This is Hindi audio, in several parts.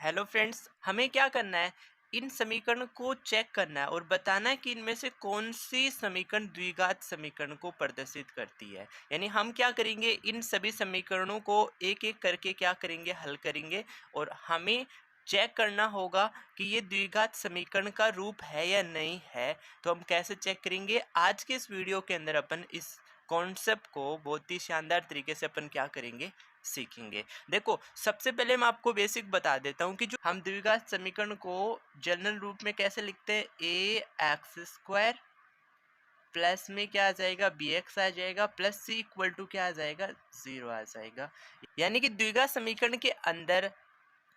हेलो फ्रेंड्स, हमें क्या करना है? इन समीकरण को चेक करना है और बताना है कि इनमें से कौन सी समीकरण द्विघात समीकरण को प्रदर्शित करती है। यानी हम क्या करेंगे, इन सभी समीकरणों को एक एक करके क्या करेंगे, हल करेंगे और हमें चेक करना होगा कि ये द्विघात समीकरण का रूप है या नहीं है। तो हम कैसे चेक करेंगे? आज के इस वीडियो के अंदर अपन इस कॉन्सेप्ट को बहुत ही शानदार तरीके से अपन क्या करेंगे, सीखेंगे। देखो, सबसे पहले मैं आपको बेसिक बता देता हूँ कि जो हम द्विघात समीकरण को जनरल रूप में कैसे लिखते हैं, ए एक्स स्क्वायर प्लस में क्या आ जाएगा, बी एक्स आ जाएगा प्लस सी इक्वल टू क्या आ जाएगा, जीरो आ जाएगा। यानी कि द्विघात समीकरण के अंदर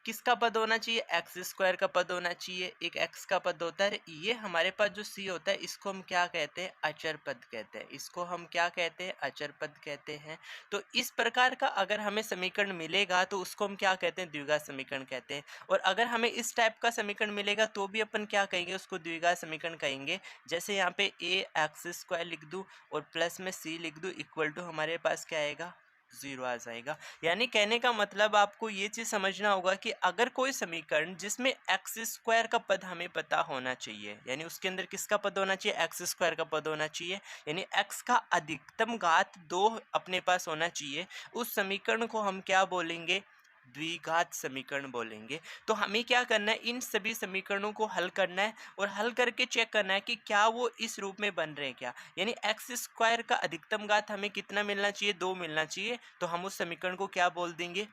किसका पद होना चाहिए, एक्स स्क्वायर का पद होना चाहिए, एक एक्स का पद होता है। ये हमारे पास जो सी होता है इसको हम क्या कहते हैं, अचर पद कहते हैं। इसको हम क्या कहते हैं, अचर पद कहते हैं। तो इस प्रकार का अगर हमें समीकरण मिलेगा तो उसको हम क्या कहते हैं, द्विघात समीकरण कहते हैं। और अगर हमें इस टाइप का समीकरण मिलेगा तो भी अपन क्या कहेंगे, उसको द्विघात समीकरण कहेंगे। जैसे यहाँ पे ए एक्स स्क्वायर लिख दूँ और प्लस में सी लिख दूँ इक्वल टू हमारे पास क्या आएगा, जीरो आ जाएगा। यानी कहने का मतलब आपको ये चीज़ समझना होगा कि अगर कोई समीकरण जिसमें एक्स स्क्वायर का पद हमें पता होना चाहिए, यानी उसके अंदर किसका पद होना चाहिए, एक्स स्क्वायर का पद होना चाहिए, यानी एक्स का अधिकतम घात 2 अपने पास होना चाहिए, उस समीकरण को हम क्या बोलेंगे, द्विघात समीकरण बोलेंगे। तो हमें क्या करना है, इन सभी समीकरणों को हल करना है और हल करके चेक करना है कि क्या वो इस रूप में बन रहे हैं क्या। यानी एक्स स्क्वायर का अधिकतम घात हमें कितना मिलना चाहिए, 2 मिलना चाहिए। तो हम उस समीकरण को क्या बोल देंगे,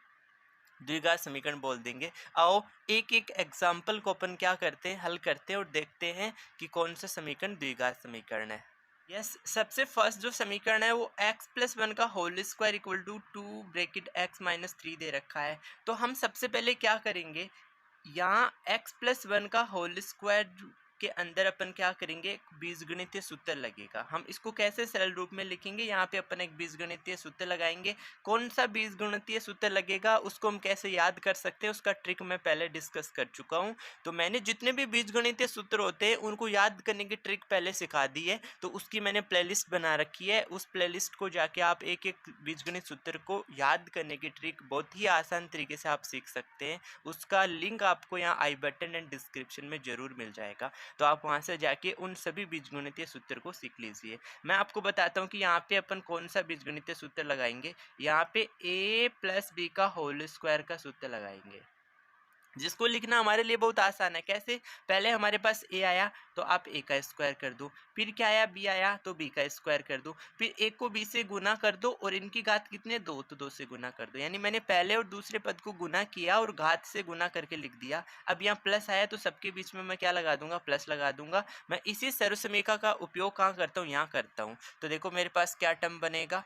द्विघात समीकरण बोल देंगे। आओ एक एक एग्जाम्पल को अपन क्या करते हैं, हल करते हैं और देखते हैं कि कौन सा समीकरण द्विघात समीकरण है। यस, सबसे फर्स्ट जो समीकरण है वो एक्स प्लस वन का whole square equal to two bracket x minus three दे रखा है। तो हम सबसे पहले क्या करेंगे, यहाँ x प्लस वन का होल स्क्वायर के अंदर अपन क्या करेंगे, एक बीजगणितीय सूत्र लगेगा। हम इसको कैसे सरल रूप में लिखेंगे, यहाँ पे अपन एक बीजगणितीय सूत्र लगाएंगे। कौन सा बीजगणितीय सूत्र लगेगा उसको हम कैसे याद कर सकते हैं, उसका ट्रिक मैं पहले डिस्कस कर चुका हूँ। तो मैंने जितने भी बीजगणितीय सूत्र होते हैं उनको याद करने की ट्रिक पहले सिखा दी है। तो उसकी मैंने प्लेलिस्ट बना रखी है, उस प्लेलिस्ट को जाके आप एक एक बीजगणित सूत्र को याद करने की ट्रिक बहुत ही आसान तरीके से आप सीख सकते हैं। उसका लिंक आपको यहाँ आई बटन एंड डिस्क्रिप्शन में जरूर मिल जाएगा। तो आप वहाँ से जाके उन सभी बीजगणितीय सूत्र को सीख लीजिए। मैं आपको बताता हूँ कि यहाँ पे अपन कौन सा बीजगणितीय सूत्र लगाएंगे। यहाँ पे a प्लस बी का होल स्क्वायर का सूत्र लगाएंगे, जिसको लिखना हमारे लिए बहुत आसान है। कैसे, पहले हमारे पास a आया तो आप a का स्क्वायर कर दो, फिर क्या आया, b आया तो b का स्क्वायर कर दो, फिर a को b से गुना कर दो और इनकी घात कितने, 2 तो 2 से गुना कर दो। यानी मैंने पहले और दूसरे पद को गुना किया और घात से गुना करके लिख दिया। अब यहाँ प्लस आया तो सबके बीच में मैं क्या लगा दूंगा, प्लस लगा दूंगा। मैं इसी सर्वसमीका का उपयोग कहाँ करता हूँ, यहाँ करता हूँ। तो देखो मेरे पास क्या टर्म बनेगा,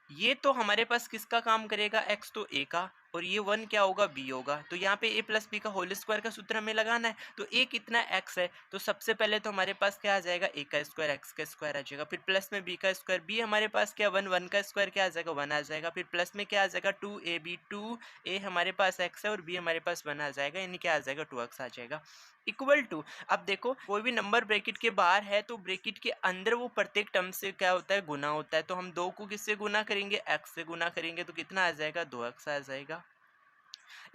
ये तो हमारे पास किसका काम करेगा, x तो a का, और ये 1 क्या होगा, b होगा। तो यहाँ पे a प्लस बी का होल स्क्वायर का सूत्र हमें लगाना है। तो a कितना x है, तो सबसे पहले तो हमारे पास क्या आ जाएगा, a का स्क्वायर x का स्क्वायर आ जाएगा, फिर प्लस में b का स्क्वायर, b हमारे पास क्या 1, 1 का स्क्वायर क्या आ जाएगा, 1 आ जाएगा, फिर प्लस में क्या आ जाएगा 2ab, 2a हमारे पास x है और b हमारे पास 1 आ जाएगा, यानी क्या आ जाएगा 2x आ जाएगा, इक्वल टू। अब देखो कोई भी नंबर ब्रैकेट के बाहर है तो ब्रैकेट के अंदर वो प्रत्येक टर्म से क्या होता है, गुना होता है। तो हम 2 को किससे गुना करेंगे, x से गुना करेंगे तो कितना आ जाएगा, 2x आ जाएगा।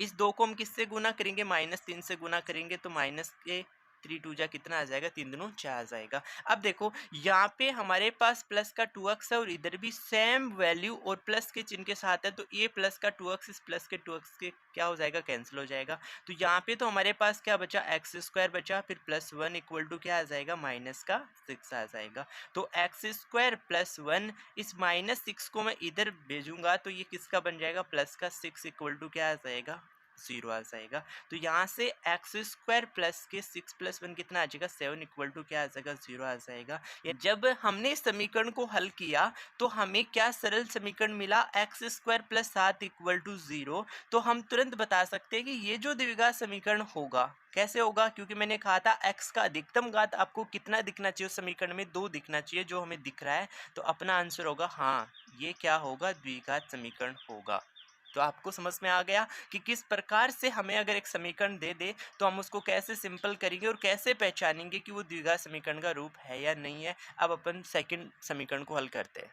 इस 2 को हम किससे गुना करेंगे, -3 से गुना करेंगे तो माइनस के 3 टू जा कितना आ जाएगा, 3 दूनी 4 आ जाएगा। अब देखो यहाँ पे हमारे पास प्लस का 2x है और इधर भी सेम वैल्यू और प्लस के चिन्ह के साथ है, तो ये प्लस का 2x इस प्लस के 2x के क्या हो जाएगा, कैंसिल हो जाएगा। तो यहाँ पे तो हमारे पास क्या बचा, एक्स स्क्वायर बचा, फिर प्लस 1 इक्वल टू क्या आ जाएगा, माइनस का 6 आ जाएगा। तो एक्स स्क्वायर प्लस 1, इस -6 को मैं इधर भेजूंगा तो ये किसका बन जाएगा, प्लस का 6 इक्वल टू क्या आ जाएगा, 0 आ जाएगा। तो यहाँ से एक्स स्क्वायर प्लस के 6 प्लस 1 कितना आ जाएगा, 7 इक्वल टू क्या आ जाएगा, 0 आ जाएगा। जब हमने इस समीकरण को हल किया तो हमें क्या सरल समीकरण मिला, x square plus 7 equal to 0। तो हम तुरंत बता सकते हैं कि ये जो द्विघात समीकरण होगा, कैसे होगा, क्योंकि मैंने कहा था x का अधिकतम घात आपको कितना दिखना चाहिए उस समीकरण में, 2 दिखना चाहिए, जो हमें दिख रहा है। तो अपना आंसर होगा हाँ, ये क्या होगा, द्विघात समीकरण होगा। तो आपको समझ में आ गया कि किस प्रकार से हमें अगर एक समीकरण दे दे तो हम उसको कैसे सिंपल करेंगे और कैसे पहचानेंगे कि वो द्विघात समीकरण का रूप है या नहीं है। अब अपन सेकंड समीकरण को हल करते हैं।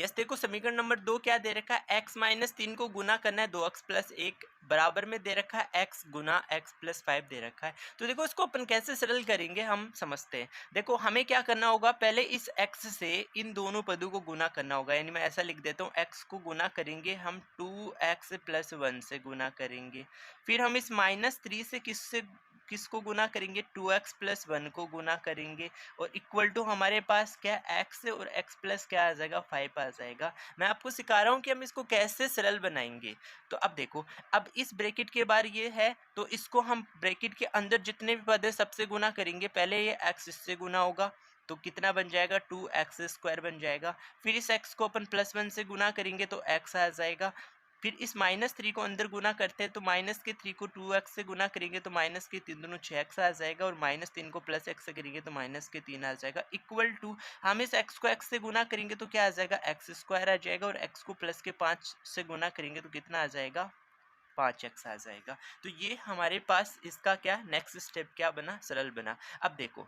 यस देखो समीकरण नंबर 2 क्या दे रखा है, x माइनस 3 को गुना करना है 2x प्लस 1 बराबर में दे रखा है x गुना x प्लस 5 दे रखा है। तो देखो इसको अपन कैसे सरल करेंगे हम समझते हैं। देखो हमें क्या करना होगा, पहले इस x से इन दोनों पदों को गुना करना होगा, यानी मैं ऐसा लिख देता हूँ x को गुना करेंगे हम 2x प्लस 1 से गुना करेंगे। फिर हम इस माइनस 3 से किसको गुना करेंगे, 2x प्लस 1 को गुना करेंगे और इक्वल टू हमारे पास क्या x और x प्लस क्या आ जाएगा 5 आ जाएगा। मैं आपको सिखा रहा हूँ कि हम इसको कैसे सरल बनाएंगे। तो अब देखो, अब इस ब्रैकेट के बार ये है तो इसको हम ब्रैकेट के अंदर जितने भी पद है सबसे गुना करेंगे। पहले ये x इससे गुना होगा तो कितना बन जाएगा 2x² बन जाएगा। फिर इस x को अपन प्लस 1 से गुना करेंगे तो x आ जाएगा। फिर इस माइनस 3 को अंदर गुना करते हैं तो माइनस के 3 को 2x से गुना करेंगे तो माइनस के 3 दोनों 6x आ जाएगा और माइनस 3 को प्लस x से करेंगे तो माइनस के 3 आ जाएगा। इक्वल टू हम इस x को x से गुना करेंगे तो क्या आ जाएगा x² आ जाएगा और x को प्लस के 5 से गुना करेंगे तो कितना आ जाएगा 5x आ जाएगा। तो ये हमारे पास इसका क्या नेक्स्ट स्टेप क्या बना, सरल बना। अब देखो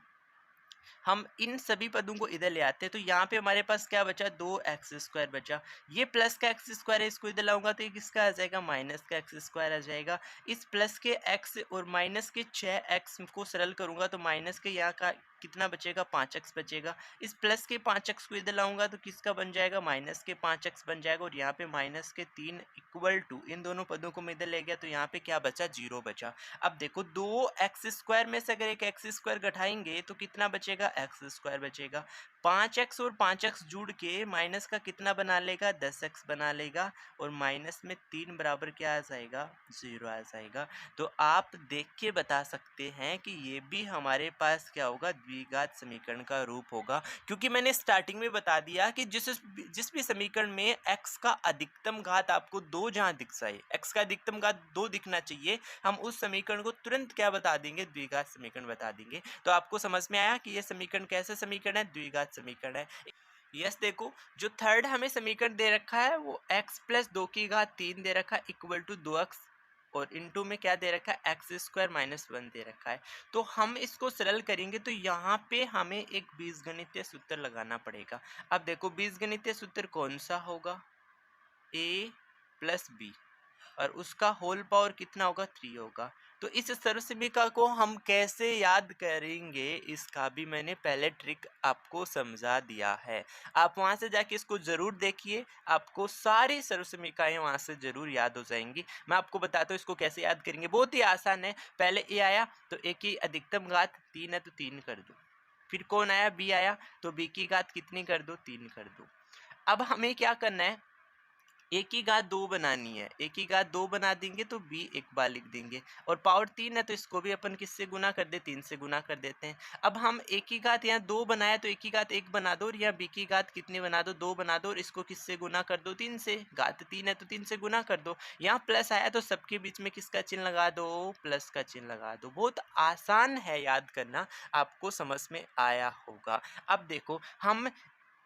हम इन सभी पदों को इधर ले आते हैं तो यहाँ पे हमारे पास क्या बचा 2x² बचा। ये प्लस का x² है, इसको इधर लाऊंगा तो ये किसका आ जाएगा माइनस का x² आ जाएगा। इस प्लस के x और माइनस के 6x को सरल करूंगा तो माइनस के यहाँ का कितना बचेगा 5x बचेगा। इस प्लस के 5x को इधर लाऊंगा तो किसका बन जाएगा माइनस के 5x बन जाएगा और यहाँ पे माइनस के 3 इक्वल टू इन दोनों पदों को मैं इधर ले गया तो यहाँ पे क्या बचा 0 बचा। अब देखो 2x² में से अगर एक x² घटाएंगे तो कितना बचेगा x² बचेगा। 5x और 5x जुड़ के माइनस का कितना बना लेगा 10x बना लेगा और माइनस में 3 बराबर क्या आ जाएगा 0 आ जाएगा। तो आप देख के बता सकते हैं कि ये भी हमारे पास क्या होगा द्विघात समीकरण का रूप होगा, क्योंकि मैंने स्टार्टिंग में बता दिया कि जिस भी समीकरण में x का अधिकतम घात आपको 2 जहां दिख जाए, x का अधिकतम घात 2 दिखना चाहिए, हम उस समीकरण को तुरंत क्या बता देंगे द्विघात समीकरण बता देंगे। तो आपको समझ में आया कि यह समीकरण कैसा समीकरण है, द्विघात समीकरण है। यस देखो जो थर्ड हमें समीकरण दे रखा है वो x प्लस 2 की घात 3 दे रखा है इक्वल टू 2x और इनटू में क्या दे रखा है x² माइनस 1 दे रखा है। तो हम इसको सरल करेंगे तो यहाँ पे हमें एक बीजगणितीय सूत्र लगाना पड़ेगा। अब देखो बीजगणितीय सूत्र कौन सा होगा, a प्लस बी और उसका होल पावर कितना होगा 3 होगा। तो इस सर्वसमीका को हम कैसे याद करेंगे इसका भी मैंने पहले ट्रिक आपको समझा दिया है। आप वहां से जाके इसको जरूर देखिए, आपको सारी सर्वसमीकाएं वहां से जरूर याद हो जाएंगी। मैं आपको बताता हूँ इसको कैसे याद करेंगे, बहुत ही आसान है। पहले ए आया तो ए की अधिकतम घात 3 है तो 3 कर दो। फिर कौन आया बी आया तो बी की घात कितनी कर दो 3 कर दो। अब हमें क्या करना है ए की घात 2 बनानी है, ए की घात 2 बना देंगे तो बी एक बार लिख देंगे और पावर 3 है तो इसको भी अपन किससे गुना कर दे 3 से गुना कर देते हैं। अब हम ए की घात यहाँ 2 बनाया तो ए की घात 1 बना दो और यहाँ बी की घात कितनी बना दो 2 बना दो और इसको किससे गुना कर दो 3 से, घात 3 है तो 3 से गुना कर दो। यहाँ प्लस आया तो सबके बीच में किसका चिन्ह लगा दो प्लस का चिन्ह लगा दो। बहुत आसान है याद करना, आपको समझ में आया होगा। अब देखो हम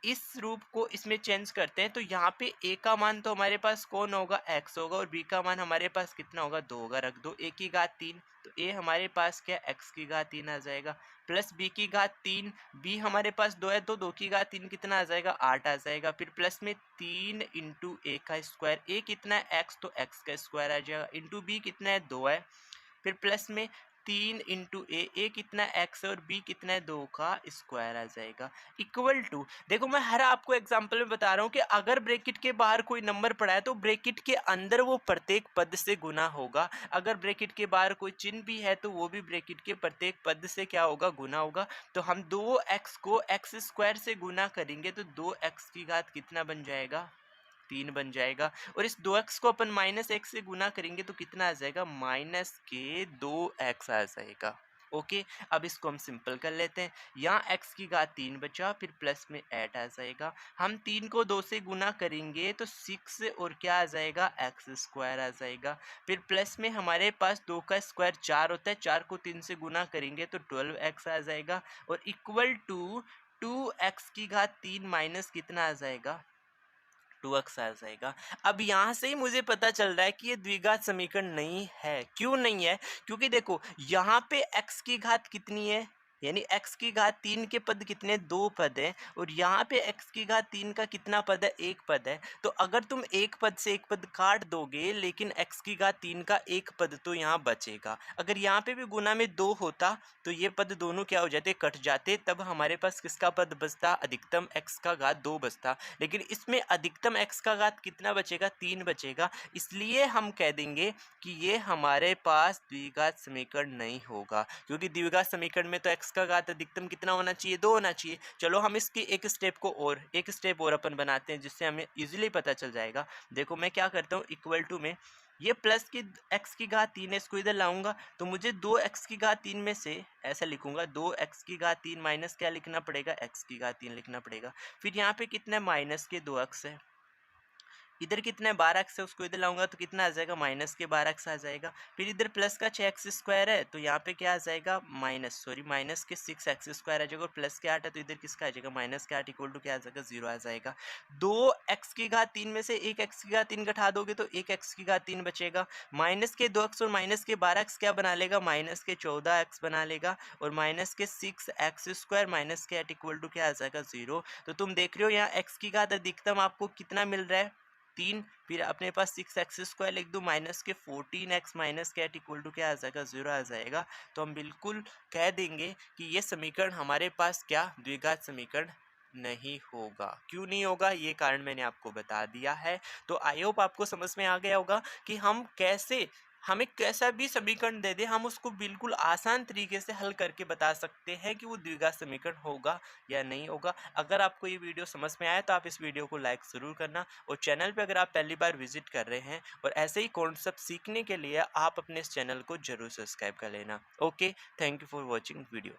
इस रूप को इसमें चेंज करते हैं तो यहाँ पे a का मान तो हमारे पास कौन होगा x होगा और b का मान हमारे पास कितना होगा 2 होगा। रख दो a की घात 3 तो a हमारे पास क्या x की घात 3 आ जाएगा प्लस b की घात 3, b हमारे पास 2 है तो 2 की घात 3 कितना आ जाएगा 8 आ जाएगा। फिर प्लस में 3 इंटू ए का स्क्वायर, a कितना है x तो x का स्क्वायर आ जाएगा इंटू b कितना है 2 है। फिर प्लस में 3 इंटू ए कितना है x और b कितना है 2 का स्क्वायर आ जाएगा इक्वल टू। देखो मैं हर आपको एग्जांपल में बता रहा हूँ कि अगर ब्रैकेट के बाहर कोई नंबर पड़ा है तो ब्रैकेट के अंदर वो प्रत्येक पद से गुना होगा। अगर ब्रैकेट के बाहर कोई चिन्ह भी है तो वो भी ब्रैकेट के प्रत्येक पद से क्या होगा गुना होगा। तो हम 2x को x² से गुना करेंगे तो 2x की घात कितना बन जाएगा 3 बन जाएगा और इस 2x को अपन -1 से गुना करेंगे तो कितना आ जाएगा -2x आ जाएगा। ओके अब इसको हम सिंपल कर लेते हैं। यहाँ x की घात 3 बचा फिर प्लस में 8 आ जाएगा। हम 3 को 2 से गुना करेंगे तो 6 और क्या आ जाएगा x² आ जाएगा। फिर प्लस में हमारे पास 2 का स्क्वायर 4 होता है, 4 को 3 से गुना करेंगे तो 12x आ जाएगा और इक्वल टू 2x की घात 3 माइनस कितना आ जाएगा 2x आ जाएगा। अब यहाँ से ही मुझे पता चल रहा है कि ये द्विघात समीकरण नहीं है। क्यों नहीं है, क्योंकि देखो यहाँ पे x की घात कितनी है, यानी x की घात 3 के पद कितने, 2 पद हैं, और यहाँ पे x की घात 3 का कितना पद है, 1 पद है। तो अगर तुम एक पद से एक पद काट दोगे, लेकिन x की घात 3 का एक पद तो यहाँ बचेगा। अगर यहाँ पे भी गुना में 2 होता तो ये पद दोनों क्या हो जाते, कट जाते, तब हमारे पास किसका पद बचता, अधिकतम x का घात 2 बचता। लेकिन इसमें अधिकतम x का घात कितना बचेगा, 3 बचेगा। इसलिए हम कह देंगे कि ये हमारे पास द्विघात समीकरण नहीं होगा, क्योंकि द्विघात समीकरण में तो x का घात अधिकतम कितना होना चाहिए, 2 होना चाहिए। चलो हम इसकी एक स्टेप और अपन बनाते हैं, जिससे हमें इजीली पता चल जाएगा। देखो मैं क्या करता हूँ, इक्वल टू में ये प्लस की x की घात 3 है, इसको इधर लाऊंगा तो मुझे 2x की घात 3 में से ऐसा लिखूंगा, 2x की घात 3 माइनस क्या लिखना पड़ेगा, x की घात 3 लिखना पड़ेगा। फिर यहाँ पे कितना है, माइनस के 2x है, इधर कितना है, 12x है, उसको इधर लाऊंगा तो कितना आ जाएगा, माइनस के 12x आ जाएगा। फिर इधर प्लस का 6x स्क्वायर है, तो यहाँ पे क्या आ जाएगा, माइनस के 6x स्क्वायर आ जाएगा, और प्लस के 8 है तो इधर किसका आ जाएगा, माइनस के 8 इक्वल टू क्या आ जाएगा, 0 आ जाएगा। 2x की घात 3 में से एक x की घात 3 घटा दोगे तो एक x की घात 3 बचेगा। माइनस के 2x और माइनस के 12x क्या बना लेगा, माइनस के 14x बना लेगा, और माइनस के 6x स्क्वायर माइनस के 8 इक्वल टू क्या आ जाएगा, 0। तो तुम देख रहे हो यहाँ x की घात अधिकतम आपको कितना मिल रहा है, 3। फिर अपने पास 6x स्क्वायर लिख दो, माइनस के 14x माइनस के 8 इक्वल टू क्या आ जाएगा, 0 आ जाएगा। तो हम बिल्कुल कह देंगे कि ये समीकरण हमारे पास क्या, द्विघात समीकरण नहीं होगा। क्यों नहीं होगा, ये कारण मैंने आपको बता दिया है। तो आई होप आपको समझ में आ गया होगा कि हम कैसे, हमें कैसा भी समीकरण दे दे, हम उसको बिल्कुल आसान तरीके से हल करके बता सकते हैं कि वो द्विघात समीकरण होगा या नहीं होगा। अगर आपको ये वीडियो समझ में आया तो आप इस वीडियो को लाइक ज़रूर करना, और चैनल पे अगर आप पहली बार विजिट कर रहे हैं और ऐसे ही कॉन्सेप्ट सीखने के लिए आप अपने इस चैनल को जरूर सब्सक्राइब कर लेना। Okay, thank you for watching video.